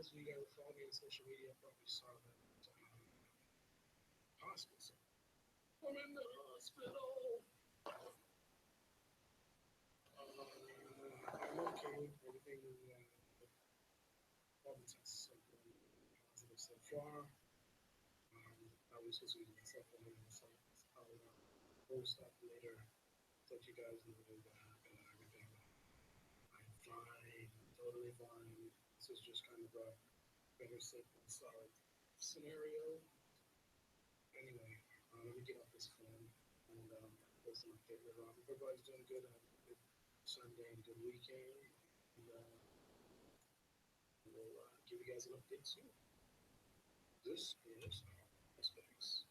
Those of you guys who follow me on social media probably saw that hospital. I'm in the hospital. I'm okay. Everything, all the tests are going positive so far. I was supposed to be myself on the site. I'll post that later. Let you guys know what happened and everything. I'm fine, totally fine. This is just kind of a better safe than sorry scenario. Anyway, let me get off this phone and post an update later on. Everybody's doing good. Have a good Sunday and good weekend. And we'll give you guys an update soon. This is Aspects.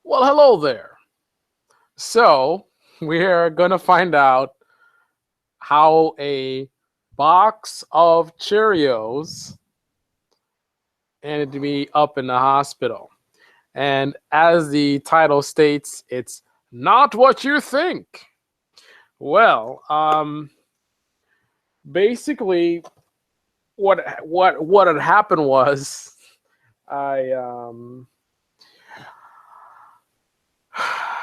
Well, hello there. So, we're going to find out how a box of Cheerios ended to be up in the hospital. And as the title states, it's not what you think. Well, basically, what had happened was I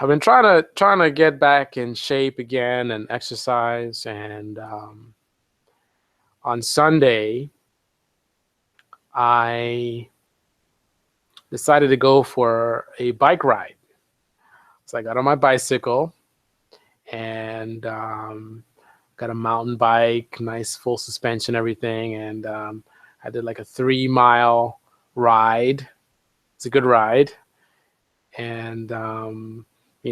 I've been trying to get back in shape again and exercise. And on Sunday, I decided to go for a bike ride. So I got on my bicycle and got a mountain bike, nice full suspension, everything. And I did like a 3 mile ride. It's a good ride. And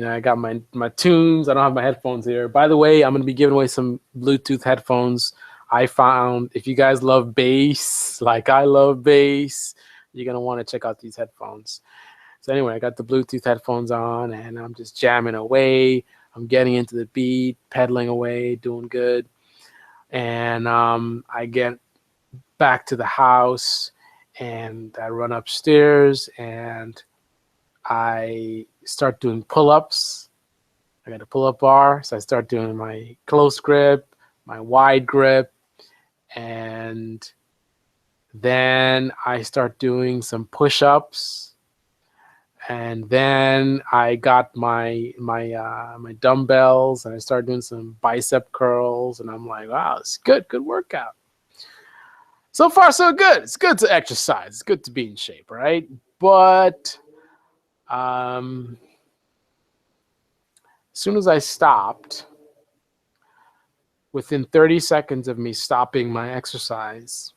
I got my tunes. I don't have my headphones here. By the way, I'm going to be giving away some Bluetooth headphones. I found if you guys love bass, like I love bass, you're going to want to check out these headphones. So anyway, I got the Bluetooth headphones on and I'm just jamming away. I'm getting into the beat, pedaling away, doing good. And I get back to the house and I run upstairs and I start doing pull-ups. I got a pull-up bar, so I start doing my close grip, my wide grip, and then I start doing some push-ups. And then I got my dumbbells and I started doing some bicep curls. And I'm like, wow, it's good workout. So far, so good. It's good to exercise. It's good to be in shape, right? But as soon as I stopped, within 30 seconds of me stopping my exercise,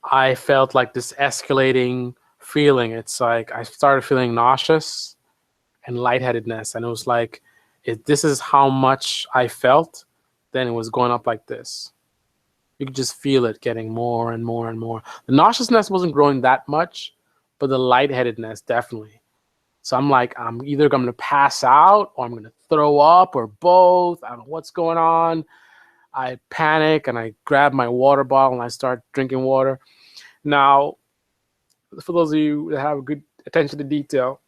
I felt like this escalating feeling. It's like I started feeling nauseous and lightheadedness. And it was like, if this is how much I felt, then it was going up like this. You could just feel it getting more and more and more. The nauseousness wasn't growing that much, but the lightheadedness definitely. So I'm like, I'm either going to pass out or I'm going to throw up or both. I don't know what's going on. I panic and I grab my water bottle and I start drinking water. Now, for those of you that have good attention to detail,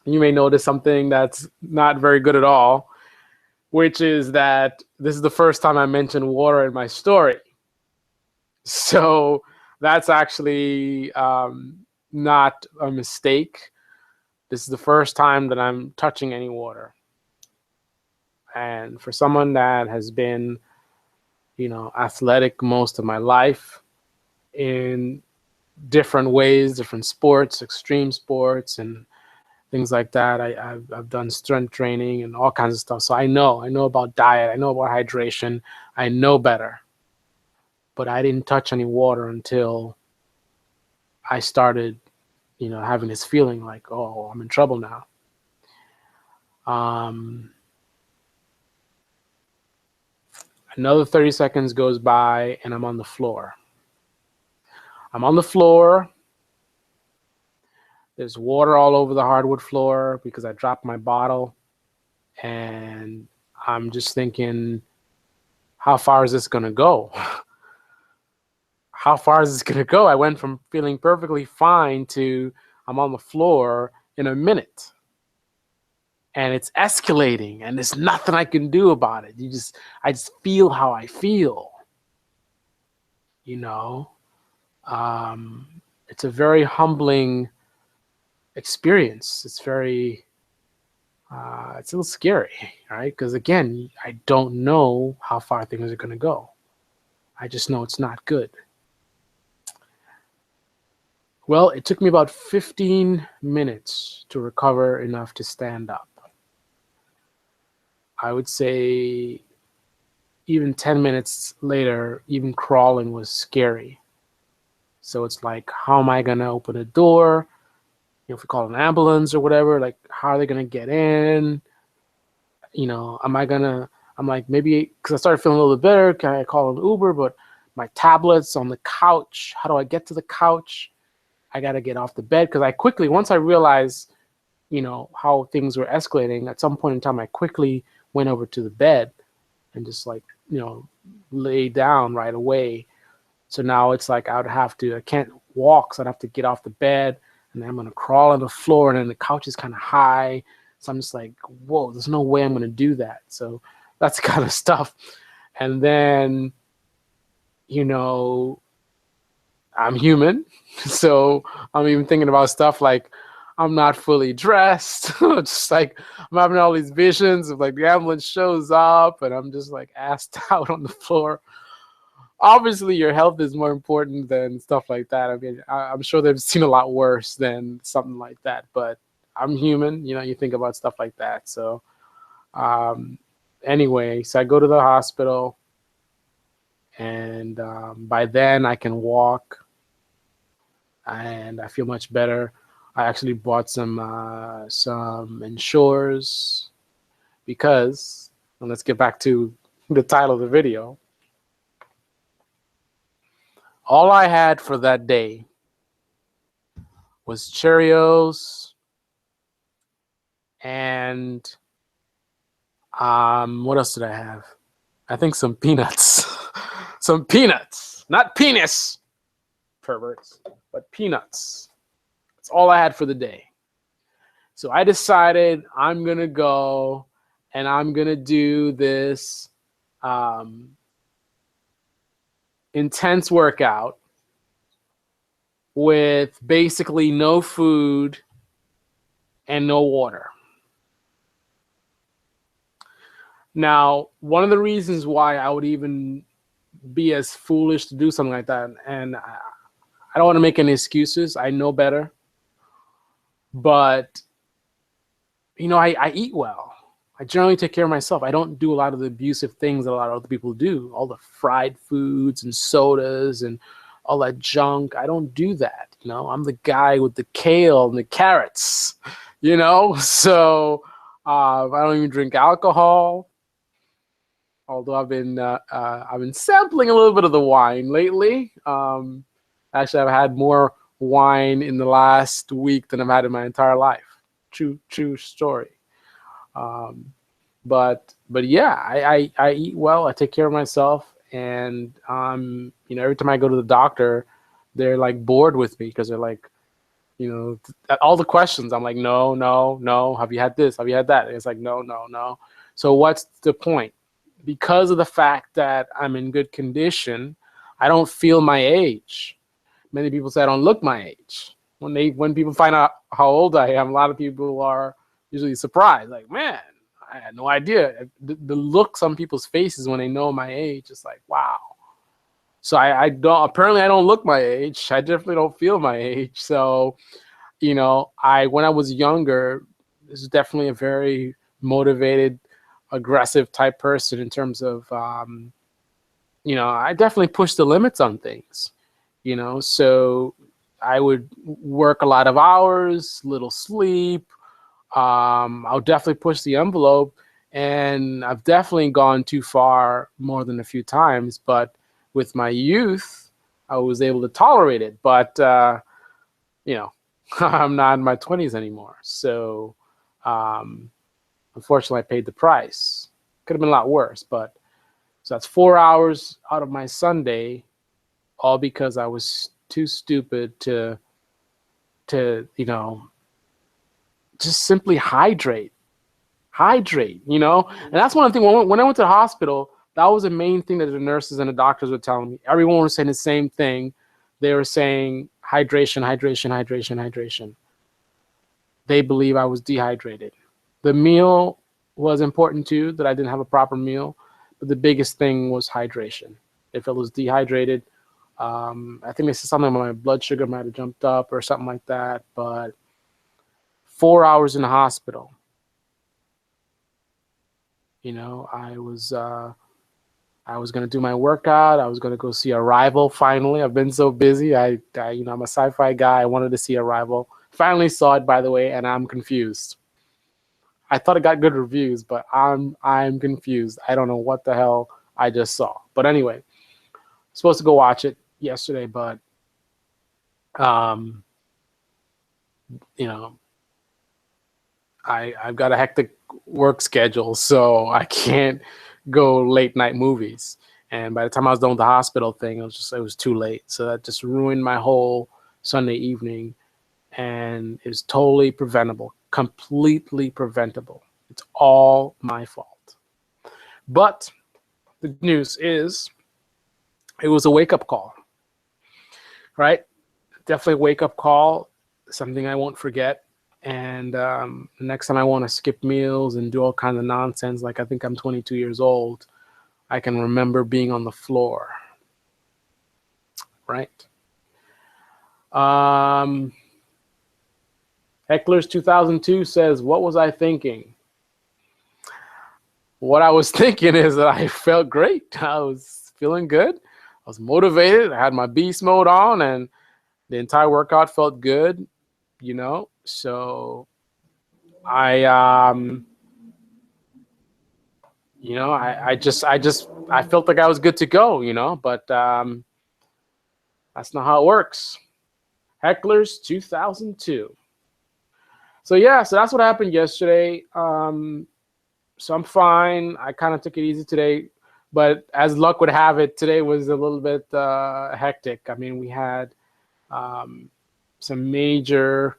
you may notice something that's not very good at all, which is that this is the first time I mentioned water in my story. So that's actually not a mistake. This is the first time that I'm touching any water. And for someone that has been, athletic most of my life in different ways, different sports, extreme sports, and things like that. I've done strength training and all kinds of stuff. So I know about diet. I know about hydration. I know better. But I didn't touch any water until I started, having this feeling like, oh, I'm in trouble now. Another 30 seconds goes by and I'm on the floor. There's water all over the hardwood floor because I dropped my bottle. And I'm just thinking, how far is this going to go? how far is this going to go? I went from feeling perfectly fine to I'm on the floor in a minute. And it's escalating, and there's nothing I can do about it. I just feel how I feel, you know. It's a very humbling experience. It's a little scary, right? Because again, I don't know how far things are going to go. I just know it's not good. Well, it took me about 15 minutes to recover enough to stand up. I would say even 10 minutes later, even crawling was scary. So it's like, how am I going to open a door? If we call an ambulance or whatever, like, how are they going to get in? I'm like, maybe, because I started feeling a little bit better, can I call an Uber? But my tablet's on the couch. How do I get to the couch? I got to get off the bed. Because once I realized, how things were escalating, at some point in time, I quickly went over to the bed and just like, lay down right away. So now it's like I can't walk, so I'd have to get off the bed, and then I'm going to crawl on the floor, and then the couch is kind of high. So I'm just like, whoa, there's no way I'm going to do that. So that's the kind of stuff. And then, I'm human. So I'm even thinking about stuff like I'm not fully dressed. Just like I'm having all these visions of like the ambulance shows up and I'm just like assed out on the floor. Obviously, your health is more important than stuff like that. I mean, I'm sure they've seen a lot worse than something like that, but I'm human. You think about stuff like that. So um, anyway, so I go to the hospital, and by then I can walk, and I feel much better. I actually bought some Ensures because, and let's get back to the title of the video. All I had for that day was Cheerios and what else did I have? I think some peanuts. Some peanuts, not penis, perverts, but peanuts. That's all I had for the day. So I decided I'm gonna go and I'm gonna do this intense workout with basically no food and no water. Now, one of the reasons why I would even be as foolish to do something like that, and I don't want to make any excuses, I know better, but I eat well. I generally take care of myself. I don't do a lot of the abusive things that a lot of other people do, all the fried foods and sodas and all that junk. I don't do that. I'm the guy with the kale and the carrots, so I don't even drink alcohol. Although I've been sampling a little bit of the wine lately. Actually, I've had more wine in the last week than I've had in my entire life. True story. But yeah, I eat well. I take care of myself, and every time I go to the doctor, they're like bored with me because they're like, all the questions. I'm like, no, no, no. Have you had this? Have you had that? And it's like, no, no, no. So what's the point? Because of the fact that I'm in good condition, I don't feel my age. Many people say I don't look my age. When people find out how old I am, a lot of people are usually surprised. Like, man, I had no idea. The look on people's faces when they know my age is like, wow. So I don't look my age. I definitely don't feel my age. So, when I was younger, this is definitely a very motivated, aggressive type person in terms of, I definitely push the limits on things, so I would work a lot of hours, little sleep. I'll definitely push the envelope, and I've definitely gone too far more than a few times, but with my youth, I was able to tolerate it, but, I'm not in my 20s anymore. So, unfortunately, I paid the price. Could have been a lot worse, but so that's 4 hours out of my Sunday all because I was too stupid to just simply hydrate, and that's one of the things when I went to the hospital, that was the main thing that the nurses and the doctors were telling me. Everyone was saying the same thing. They were saying hydration, hydration, hydration, hydration. They believe I was dehydrated. The meal was important too, that I didn't have a proper meal, but the biggest thing was hydration. If I was dehydrated, I think they said something about my blood sugar might have jumped up or something like that. But 4 hours in the hospital, I was gonna do my workout. I was gonna go see Arrival. Finally, I've been so busy. I'm a sci-fi guy. I wanted to see Arrival. Finally saw it, by the way, and I'm confused. I thought it got good reviews, but I'm confused. I don't know what the hell I just saw. But anyway, supposed to go watch it yesterday, but um, you know, I've got a hectic work schedule, so I can't go late night movies. And by the time I was done with the hospital thing, it was too late. So that just ruined my whole Sunday evening, and it was totally preventable, completely preventable. It's all my fault. But the good news is it was a wake up call, right? Definitely a wake up call, something I won't forget. And the next time I want to skip meals and do all kinds of nonsense, like I think I'm 22 years old, I can remember being on the floor, right? Heckler's 2002 says, "What was I thinking?" What I was thinking is that I felt great. I was feeling good. I was motivated. I had my beast mode on, and the entire workout felt good, So I, I felt like I was good to go, but that's not how it works. Heckler's 2002. So yeah, so that's what happened yesterday. So I'm fine. I kind of took it easy today, but as luck would have it, today was a little bit hectic. I mean, we had some major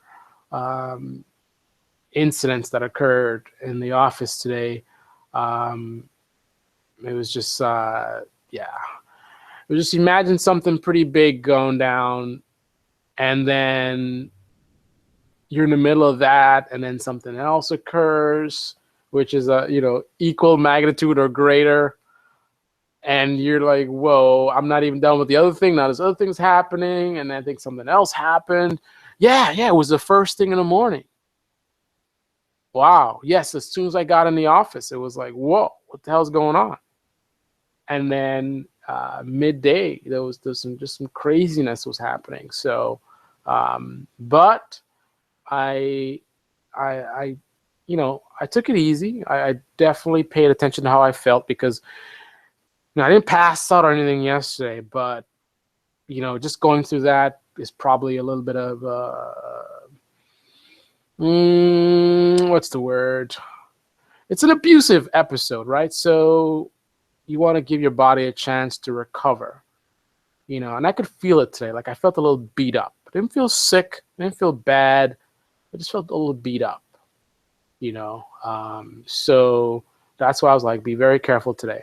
incidents that occurred in the office today. It was just, yeah. It was just imagine something pretty big going down, and then you're in the middle of that, and then something else occurs, which is equal magnitude or greater, and you're like, whoa, I'm not even done with the other thing. Now there's other things happening, and I think something else happened. Yeah, it was the first thing in the morning. Wow. Yes, as soon as I got in the office, it was like, whoa, what the hell's going on? And then midday, there's some craziness was happening. So, but I I took it easy. I definitely paid attention to how I felt because I didn't pass out or anything yesterday, but just going through that is probably a little bit of what's the word? It's an abusive episode, right? So you want to give your body a chance to recover, and I could feel it today. Like I felt a little beat up. I didn't feel sick. I didn't feel bad. I just felt a little beat up, So that's why I was like, be very careful today.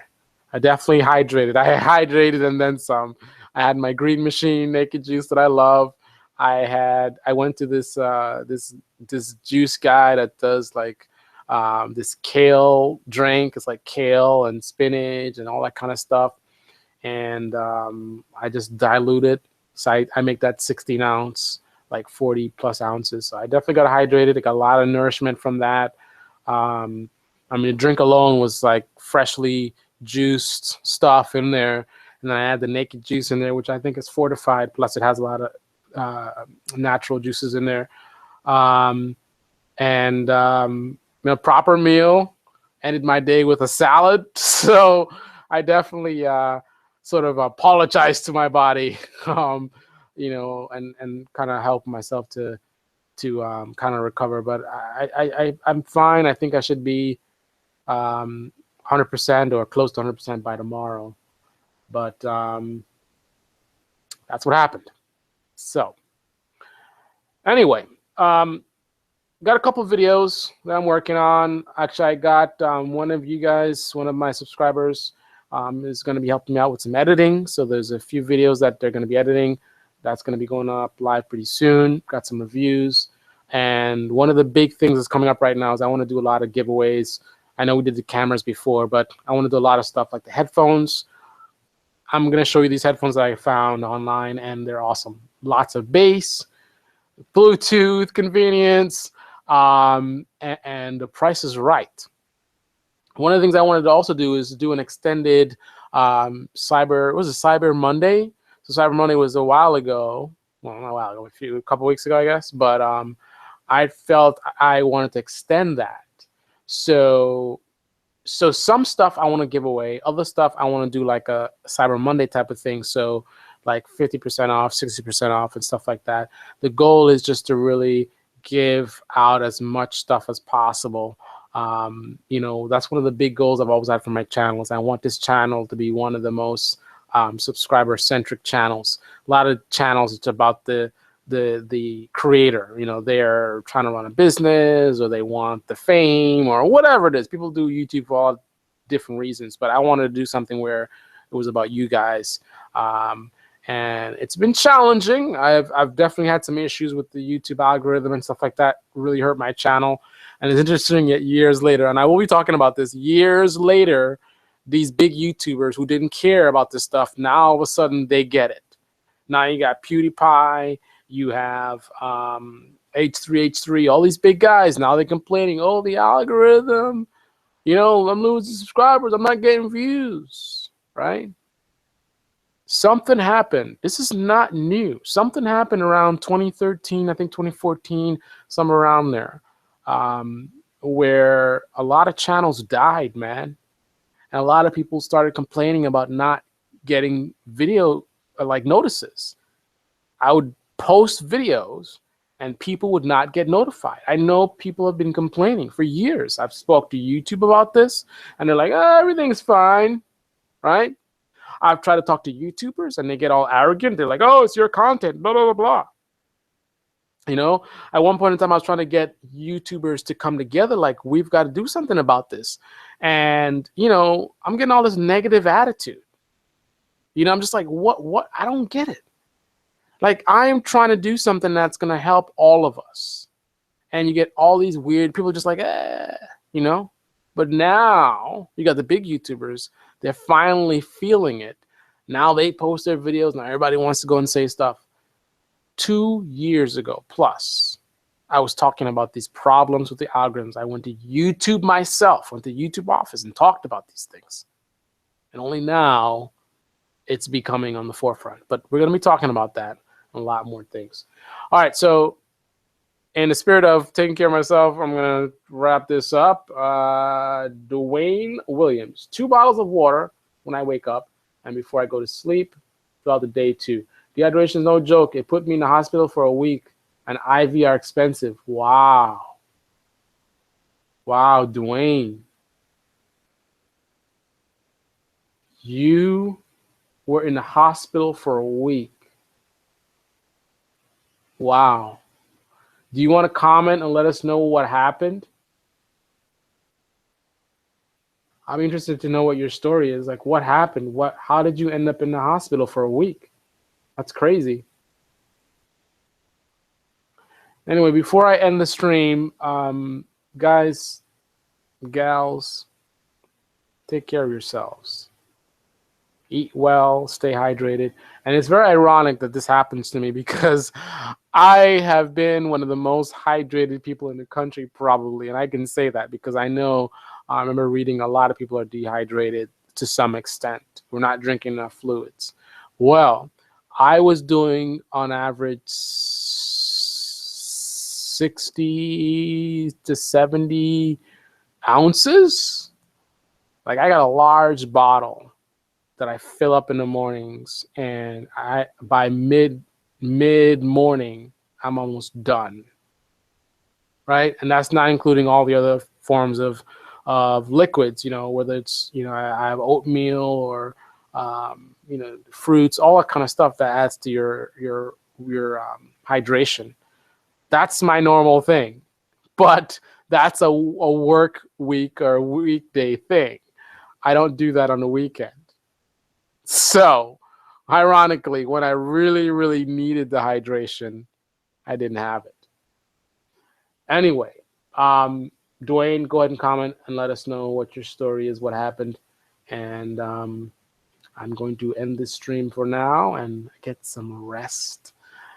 I definitely hydrated. I hydrated and then some. I had my green machine naked juice that I love. I went to this juice guy that does like this kale drink. It's like kale and spinach and all that kind of stuff. And I just dilute it. So I make that 16 ounce, like 40 plus ounces. So I definitely got hydrated. I got a lot of nourishment from that. I mean, the drink alone was like freshly juiced stuff in there. And then I add the naked juice in there, which I think is fortified. Plus, it has a lot of natural juices in there. And proper meal. Ended my day with a salad. So I definitely sort of apologized to my body, and kind of help myself to kind of recover. But I'm fine. I think I should be 100% or close to 100% by tomorrow. But That's what happened. So anyway, got a couple of videos that I'm working on. Actually, I got one of you guys, one of my subscribers, is going to be helping me out with some editing. So there's a few videos that they're going to be editing. That's going to be going up live pretty soon. Got some reviews. And one of the big things that's coming up right now is I want to do a lot of giveaways. I know we did the cameras before, but I want to do a lot of stuff like the headphones. I'm going to show you these headphones that I found online, and they're awesome. Lots of bass, Bluetooth, convenience, and the price is right. One of the things I wanted to also do is do an extended Cyber Monday. So Cyber Monday was a while ago. Well, not a while ago, a couple weeks ago, I guess. But I felt I wanted to extend that. So some stuff I want to give away. Other stuff I want to do like a Cyber Monday type of thing. So like 50% off, 60% off, and stuff like that. The goal is just to really give out as much stuff as possible. That's one of the big goals I've always had for my channel is I want this channel to be one of the most subscriber-centric channels. A lot of channels, it's about the creator. They're trying to run a business or they want the fame or whatever it is. People do YouTube for all different reasons, but I wanted to do something where it was about you guys. And it's been challenging. I've definitely had some issues with the YouTube algorithm and stuff like that. Really hurt my channel. And it's interesting that years later, and I will be talking about this years later, these big YouTubers who didn't care about this stuff, now all of a sudden they get it. Now you got PewDiePie, you have H3H3, all these big guys. Now they're complaining, oh, the algorithm, I'm losing subscribers, I'm not getting views, right? Something happened. This is not new. Something happened around 2013, I think 2014, somewhere around there, where a lot of channels died, man. And a lot of people started complaining about not getting video like notices. I would post videos and people would not get notified. I know people have been complaining for years. I've spoke to YouTube about this and they're like, oh, everything's fine, right? I've tried to talk to YouTubers and they get all arrogant. They're like, oh, it's your content, blah, blah, blah, blah. At one point in time, I was trying to get YouTubers to come together. Like, we've got to do something about this. And, I'm getting all this negative attitude. I'm just like, what? I don't get it. Like, I'm trying to do something that's going to help all of us. And you get all these weird people just like, But now you got the big YouTubers. They're finally feeling it. Now they post their videos. Now everybody wants to go and say stuff. 2 years ago plus, I was talking about these problems with the algorithms. I went to YouTube myself, went to YouTube office and talked about these things. And only now it's becoming on the forefront. But we're going to be talking about that and a lot more things. All right, so in the spirit of taking care of myself, I'm going to wrap this up. Dwayne Williams, 2 bottles of water when I wake up and before I go to sleep throughout the day too. Dehydration is no joke. It put me in the hospital for a week, and IV are expensive. Wow. Wow, Dwayne. You were in the hospital for a week. Wow. Do you want to comment and let us know what happened? I'm interested to know what your story is. Like, what happened? How did you end up in the hospital for a week? That's crazy. Anyway, before I end the stream, guys, gals, take care of yourselves. Eat well, stay hydrated. And it's very ironic that this happens to me because I have been one of the most hydrated people in the country probably. And I can say that because I know, I remember reading a lot of people are dehydrated to some extent. We're not drinking enough fluids. Well, I was doing on average 60 to 70 ounces. Like, I got a large bottle that I fill up in the mornings, and by mid morning I'm almost done, right? And that's not including all the other forms of liquids, whether it's I have oatmeal or fruits, all that kind of stuff that adds to your hydration. That's my normal thing, but that's a work week or weekday thing. I don't do that on the weekend. So, ironically, when I really, really needed the hydration, I didn't have it. Anyway, Dwayne, go ahead and comment and let us know what your story is, what happened. And I'm going to end this stream for now and get some rest.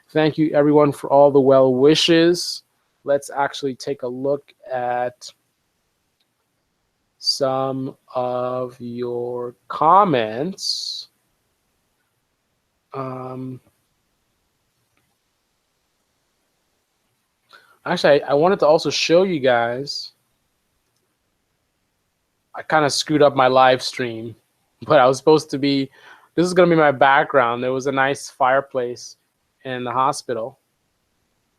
Thank you, everyone, for all the well wishes. Let's actually take a look at some of your comments. Actually, I wanted to also show you guys. I kind of screwed up my live stream, but I was supposed to be. This is going to be my background. There was a nice fireplace in the hospital,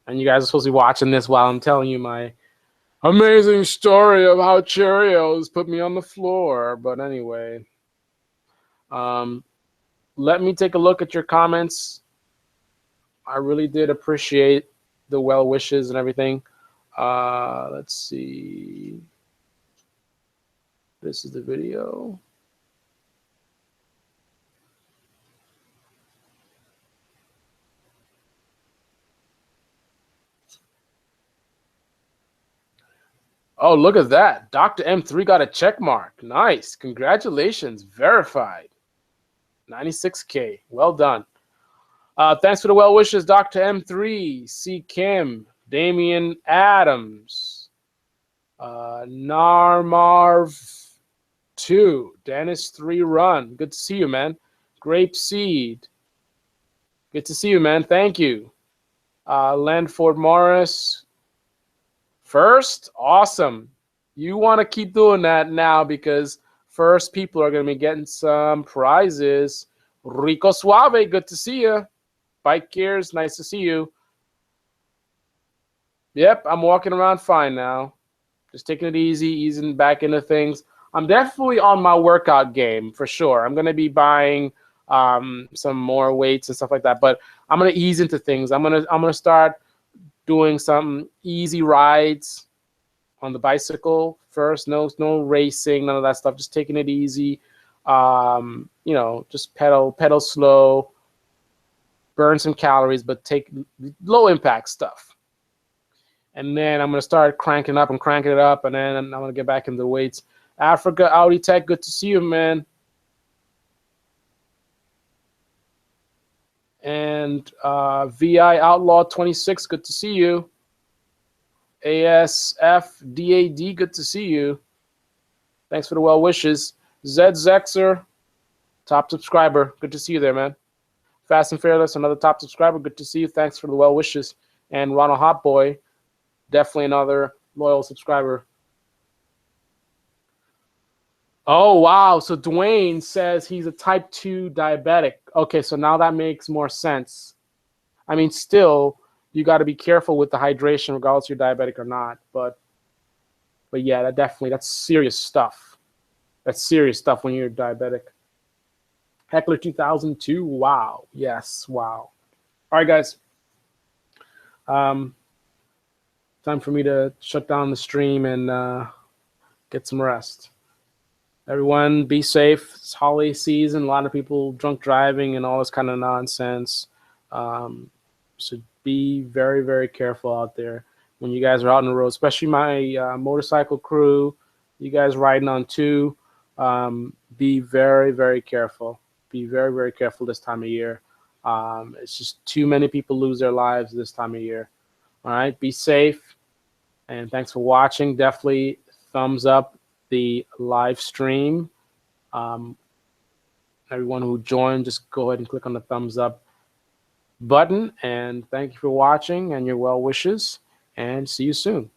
and you guys are supposed to be watching this while I'm telling you my amazing story of how Cheerios put me on the floor. But anyway, let me take a look at your comments. I really did appreciate the well wishes and everything. Let's see. This is the video. Oh, look at that. Dr. M3 got a check mark. Nice. Congratulations. Verified. 96K. Well done. Thanks for the well wishes, Dr. M3, C. Kim, Damian Adams, Narmarv 2, Dennis 3 Run. Good to see you, man. Grape Seed. Good to see you, man. Thank you. Landford Morris. First, awesome. You want to keep doing that now because first people are going to be getting some prizes. Rico Suave, good to see you. Bike Gears, nice to see you. Yep, I'm walking around fine now. Just taking it easy, easing back into things. I'm definitely on my workout game for sure. I'm going to be buying some more weights and stuff like that, but I'm going to ease into things. I'm going to start doing some easy rides on the bicycle first. No racing, none of that stuff. Just taking it easy. Just pedal slow, burn some calories, but take low impact stuff. And then I'm going to start cranking it up, and then I'm going to get back into the weights. Africa, Audi Tech, good to see you, man. And VI Outlaw 26, good to see you. ASF DAD, good to see you. Thanks for the well wishes. Zed Zexer, top subscriber, good to see you there, man. Fast and Fearless, another top subscriber, good to see you. Thanks for the well wishes. And Ronald Hotboy, definitely another loyal subscriber. Oh, wow. So Dwayne says he's a type 2 diabetic. Okay, so now that makes more sense. I mean, still, you got to be careful with the hydration, regardless if you're diabetic or not. But yeah, that's serious stuff. That's serious stuff when you're diabetic. Heckler 2002. Wow. Yes. Wow. All right, guys. Time for me to shut down the stream and get some rest. Everyone, be safe. It's holiday season. A lot of people drunk driving and all this kind of nonsense. So be very, very careful out there when you guys are out on the road, especially my motorcycle crew. You guys riding on two. Be very, very careful. Be very, very careful this time of year. It's just too many people lose their lives this time of year. All right, be safe. And thanks for watching. Definitely thumbs up the live stream. Everyone who joined, just go ahead and click on the thumbs up button. And thank you for watching and your well wishes. And see you soon.